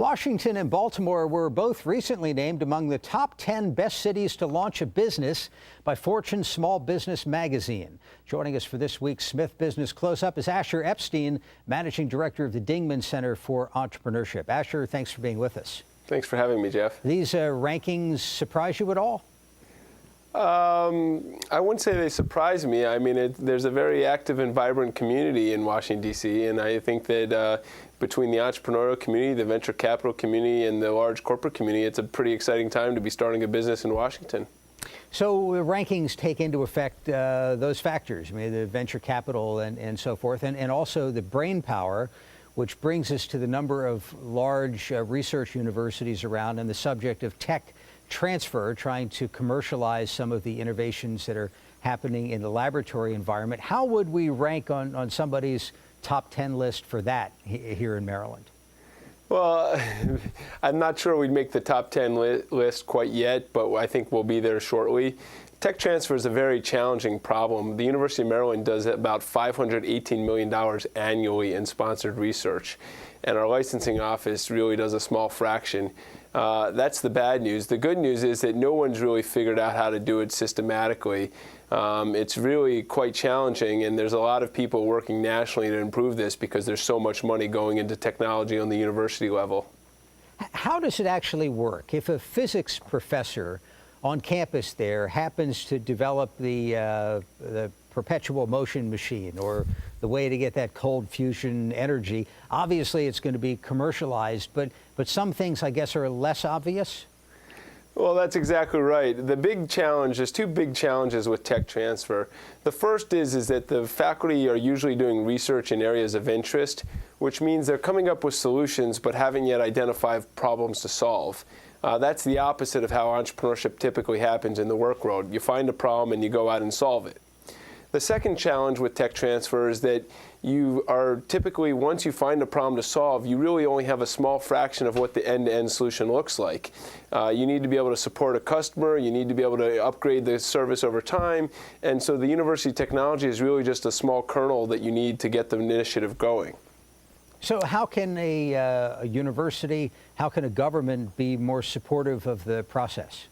Washington and Baltimore were both recently named among the top 10 best cities to launch a business by Fortune's Small Business magazine. Joining us for this week's Smith Business Close-Up is Asher Epstein, Managing Director of the Dingman Center for Entrepreneurship. Asher, thanks for being with us. Thanks for having me, Jeff. These rankings surprise you at all? I wouldn't say they surprise me. I mean, there's a very active and vibrant community in Washington, D.C., and I think that between the entrepreneurial community, the venture capital community, and the large corporate community, it's a pretty exciting time to be starting a business in Washington. So rankings take into effect those factors, I mean, the venture capital and so forth, and also the brain power, which brings us to the number of large research universities around and the subject of tech transfer, trying to commercialize some of the innovations that are happening in the laboratory environment. How would we rank on somebody's top 10 list for that here in Maryland? Well, I'm not sure we'd make the top 10 list quite yet, but I think we'll be there shortly. Tech transfer is a very challenging problem. The University of Maryland does about $518 million annually in sponsored research, and our licensing office really does a small fraction. That's the bad news. The good news is that no one's really figured out how to do it systematically. It's really quite challenging, and there's a lot of people working nationally to improve this because there's so much money going into technology on the university level. How does it actually work? If a physics professor on campus there happens to develop the perpetual motion machine or the way to get that cold fusion energy, obviously it's going to be commercialized, but some things, I guess, are less obvious? Well, that's exactly right. The big challenge, there's two big challenges with tech transfer. The first is that the faculty are usually doing research in areas of interest, which means they're coming up with solutions but haven't yet identified problems to solve. That's the opposite of how entrepreneurship typically happens in the work world. You find a problem and you go out and solve it. The second challenge with tech transfer is that you are typically, once you find a problem to solve, you really only have a small fraction of what the end-to-end solution looks like. You need to be able to support a customer, you need to be able to upgrade the service over time, and so the university technology is really just a small kernel that you need to get the initiative going. So how can a university, how can a government be more supportive of the process?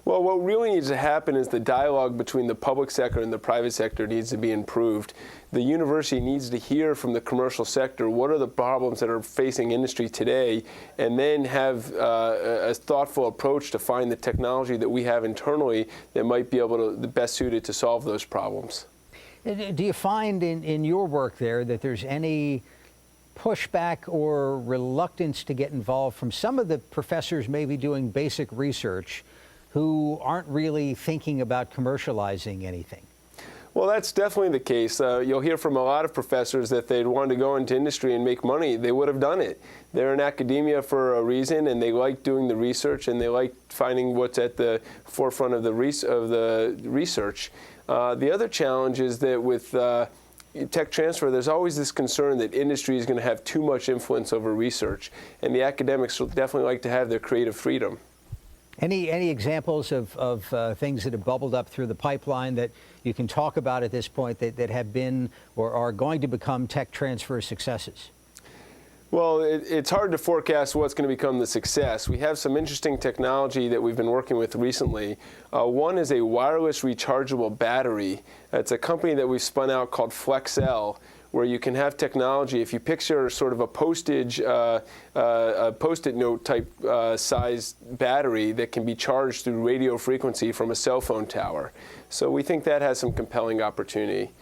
Well, what really needs to happen is the dialogue between the public sector and the private sector needs to be improved. The university needs to hear from the commercial sector what are the problems that are facing industry today, and then have a thoughtful approach to find the technology that we have internally that might be able to best suited to solve those problems. Do you find in your work there that there's any pushback or reluctance to get involved from some of the professors maybe doing basic research who aren't really thinking about commercializing anything? Well, that's definitely the case. You'll hear from a lot of professors that they'd want to go into industry and make money. They would have done it. They're in academia for a reason, and they like doing the research, and they like finding what's at the forefront of the research. The other challenge is that with tech transfer, there's always this concern that industry is going to have too much influence over research, and the academics will definitely like to have their creative freedom. Any examples of things that have bubbled up through the pipeline that you can talk about at this point that have been or are going to become tech transfer successes? Well, it's hard to forecast what's going to become the success. We have some interesting technology that we've been working with recently. One is a wireless rechargeable battery. It's a company that we've spun out called FlexL, where you can have technology. If you picture sort of a Post-it note type size battery that can be charged through radio frequency from a cell phone tower. So we think that has some compelling opportunity.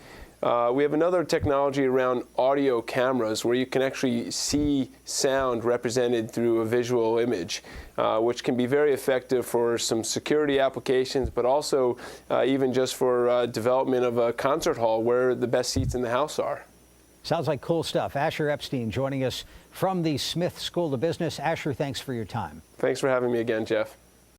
We have another technology around audio cameras where you can actually see sound represented through a visual image, which can be very effective for some security applications, but also even just for development of a concert hall where the best seats in the house are. Sounds like cool stuff. Asher Epstein joining us from the Smith School of Business. Asher, thanks for your time. Thanks for having me again, Jeff.